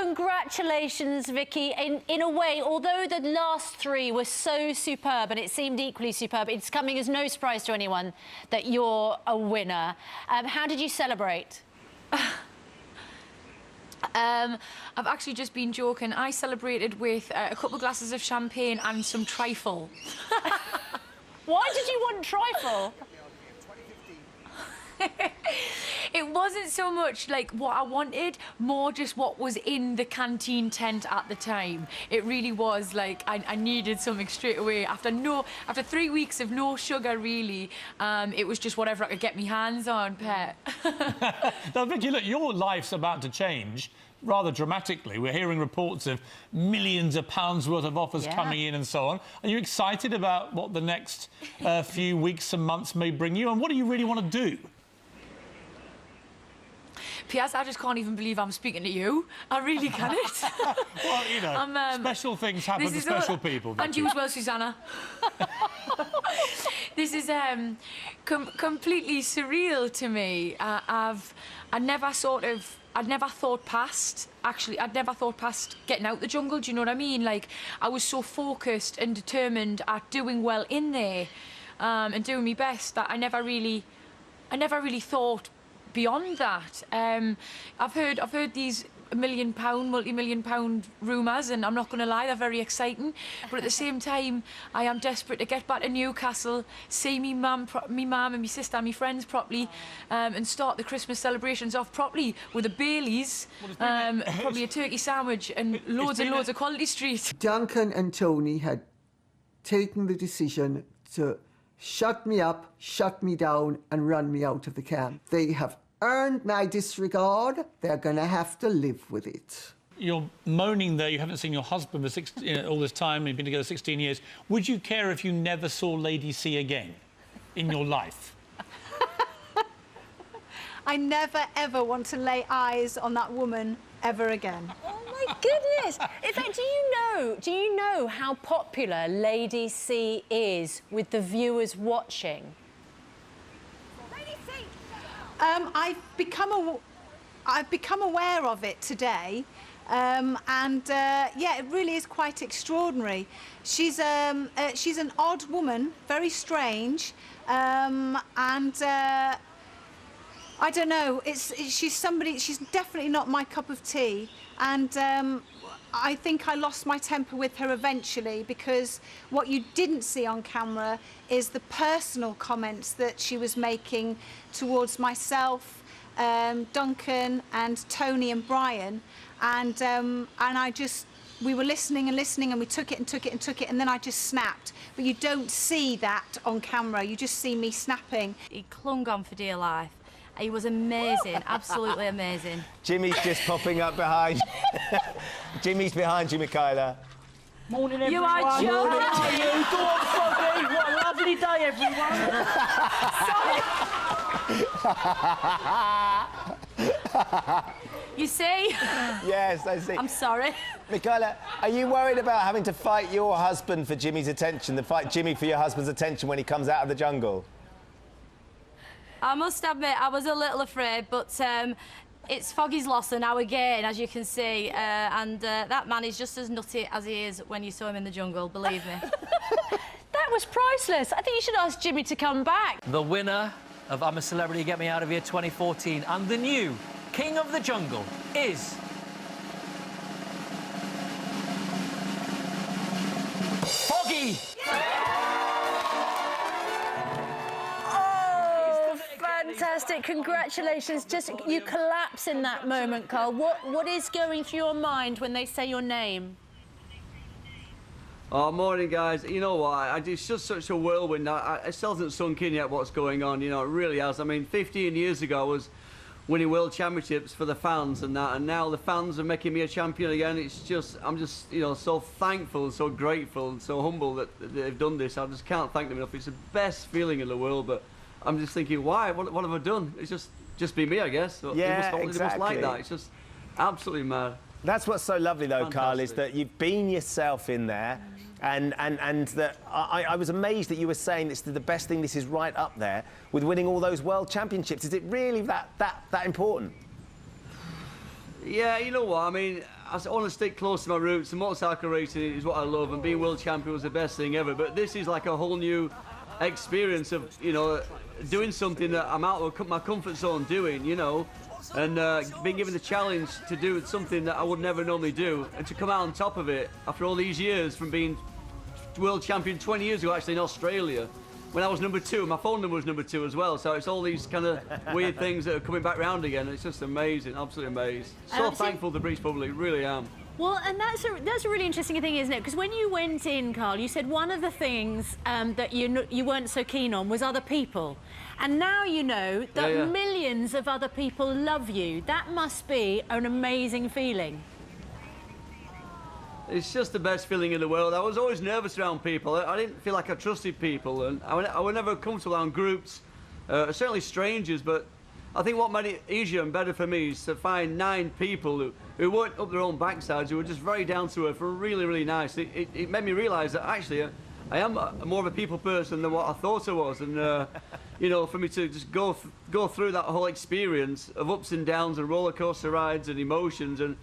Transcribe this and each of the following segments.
Congratulations, Vicky. In a way, although the last three were so superb and it seemed equally superb, it's coming as no surprise to anyone that you're a winner. How did you celebrate? I've actually just been joking. I celebrated with a couple of glasses of champagne and some trifle. Why did you want trifle? It wasn't so much like what I wanted, more just what was in the canteen tent at the time. It really was like I needed something straight away. After 3 weeks of no sugar, really, it was just whatever I could get my hands on, Pet. Now, Vicky, look, your life's about to change rather dramatically. We're hearing reports of millions of pounds worth of offers coming in and so on. Are you excited about what the next few weeks and months may bring you? And what do you really want to do? Piers, I just can't even believe I'm speaking to you. I really can't. Well, you know, special things happen to special people. Vicky. And you as well, Susanna. This is completely surreal to me. I'd never thought past getting out the jungle, do you know what I mean? Like, I was so focused and determined at doing well in there and doing my best that I never really thought beyond that. I've heard these multi-million pound rumours, and I'm not going to lie, they're very exciting. But at the same time, I am desperate to get back to Newcastle, see me mum and my sister and my friends properly, and start the Christmas celebrations off properly with a Baileys, probably a turkey sandwich, and loads and loads of Quality Street. Duncan and Tony had taken the decision to shut me up, shut me down, and run me out of the camp. They have earned my disregard. They're going to have to live with it. You're moaning that you haven't seen your husband for all this time. You've been together 16 years. Would you care if you never saw Lady C again in your life? I never, ever want to lay eyes on that woman ever again. Oh, my goodness. In fact, do you know how popular Lady C is with the viewers watching? I've become aware of it today, and yeah, it really is quite extraordinary. She's an odd woman, very strange, and I don't know. She's definitely not my cup of tea, and I think I lost my temper with her eventually, because what you didn't see on camera is the personal comments that she was making towards myself, Duncan and Tony and Brian, and we were listening and listening, and we took it and took it and took it, and then I just snapped. But you don't see that on camera, you just see me snapping. He clung on for dear life. He was amazing, absolutely amazing. Jimmy's just popping up behind. Jimmy's behind you, Michaela. Morning, everyone. You are joking. How are you? Go on, Foggy. What a lovely day, everyone. You see? Yes, I see. I'm sorry. Michaela, are you worried about having to fight your husband for Jimmy's attention, fight Jimmy for your husband's attention when he comes out of the jungle? I must admit, I was a little afraid, but it's Foggy's loss and now again, as you can see, and that man is just as nutty as he is when you saw him in the jungle, believe me. That was priceless. I think you should ask Jimmy to come back. The winner of I'm a Celebrity, Get Me Out of Here 2014 and the new King of the Jungle is... Foggy! Fantastic, congratulations. Just, you collapse in that moment, Carl. What is going through your mind when they say your name? Oh, morning, guys. You know what? It's just such a whirlwind. It still hasn't sunk in yet what's going on. You know, it really has. I mean, 15 years ago, I was winning world championships for the fans and that, and now the fans are making me a champion again. It's just, I'm just, you know, so thankful, so grateful, and so humble that they've done this. I just can't thank them enough. It's the best feeling in the world, but I'm just thinking, why? What have I done? It's just be me, I guess. So yeah, they exactly. must like that. It's just absolutely mad. That's what's so lovely, though, Fantastic. Carl, is that you've been yourself in there, and that I was amazed that you were saying this is the best thing. This is right up there with winning all those world championships. Is it really that important? Yeah, you know what? I mean, want to stick close to my roots. The motorcycle racing is what I love, and being world champion was the best thing ever. But this is like a whole new experience of, you know, doing something that I'm out of my comfort zone doing, you know, and being given the challenge to do something that I would never normally do, and to come out on top of it after all these years from being world champion 20 years ago, actually in Australia, when I was number 2. My phone number was number 2 as well. So it's all these kind of weird things that are coming back round again. It's just amazing, absolutely amazing. So thankful to the British public, really am. Well, and that's a really interesting thing, isn't it? Because when you went in, Carl, you said one of the things that you weren't so keen on was other people. And now you know that millions of other people love you. That must be an amazing feeling. It's just the best feeling in the world. I was always nervous around people. I didn't feel like I trusted people, and I was never comfortable around groups, certainly strangers, but I think what made it easier and better for me is to find 9 people who weren't up their own backsides, who were just very down to earth, were really, really nice. It made me realise that actually I am more of a people person than what I thought I was, and you know, for me to just go through that whole experience of ups and downs and roller coaster rides and emotions, and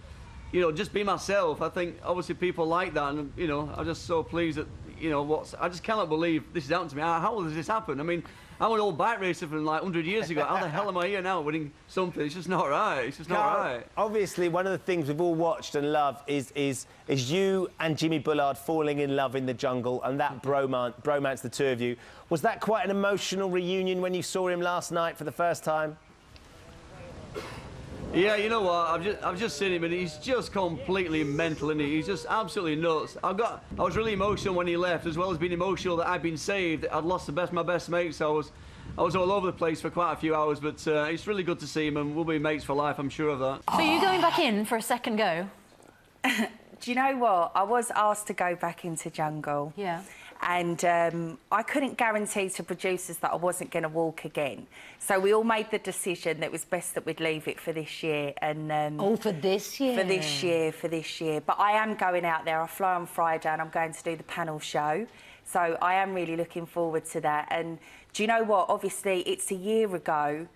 you know, just be myself. I think obviously people like that, and you know, I'm just so pleased that, you know, I just cannot believe this has happened to me. How does this happen? I mean, I'm an old bike racer from like 100 years ago. How the hell am I here now winning something? It's just not right. It's just not right. Obviously, one of the things we've all watched and loved is you and Jimmy Bullard falling in love in the jungle, and that bromance, the two of you. Was that quite an emotional reunion when you saw him last night for the first time? Yeah, you know what? I've just seen him, and he's just completely mental, isn't he? He's just absolutely nuts. I was really emotional when he left, as well as being emotional that I'd been saved. I'd lost my best mate, so I was all over the place for quite a few hours. But it's really good to see him, and we'll be mates for life. I'm sure of that. So you're going back in for a second go? Do you know what? I was asked to go back into jungle. Yeah. And I couldn't guarantee to producers that I wasn't going to walk again. So we all made the decision that it was best that we'd leave it for this year. And for this year? For this year. But I am going out there. I fly on Friday and I'm going to do the panel show. So I am really looking forward to that. And do you know what? Obviously, it's a year ago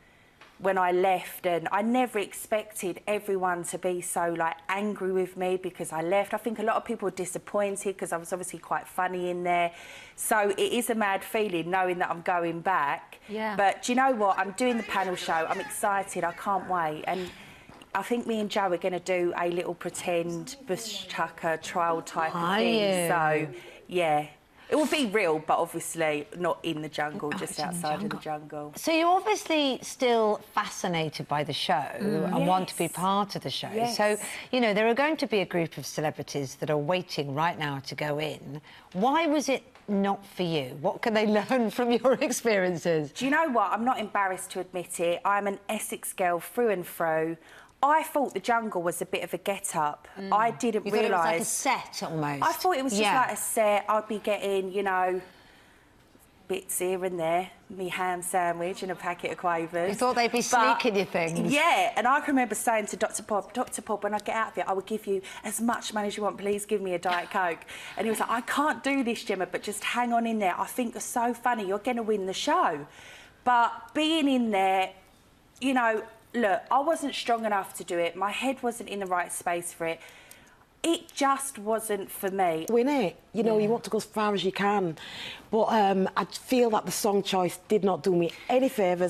when I left, and I never expected everyone to be so like angry with me because I left. I think a lot of people were disappointed because I was obviously quite funny in there. So it is a mad feeling knowing that I'm going back. Yeah. But do you know what? I'm doing the panel show. I'm excited. I can't wait. And I think me and Joe are going to do a little pretend bush tucker trial type of thing. So yeah. It will be real, but obviously not in the jungle, just outside of the jungle. So you're obviously still fascinated by the show and want to be part of the show. Yes. So, you know, there are going to be a group of celebrities that are waiting right now to go in. Why was it not for you? What can they learn from your experiences? Do you know what? I'm not embarrassed to admit it. I'm an Essex girl through and through. I thought the jungle was a bit of a get-up. I didn't realise... You thought it was like a set, almost? I thought it was just like a set. I'd be getting, you know, bits here and there, me ham sandwich and a packet of quavers. You thought they'd be sneaking you things? Yeah, and I can remember saying to Dr. Bob, when I get out of it, I would give you as much money as you want, please give me a Diet Coke. And he was like, I can't do this, Gemma, but just hang on in there. I think you're so funny, you're going to win the show. But being in there, you know, look, I wasn't strong enough to do it. My head wasn't in the right space for it. It just wasn't for me. Win it. You know, you want to go as far as you can. But I feel that the song choice did not do me any favours.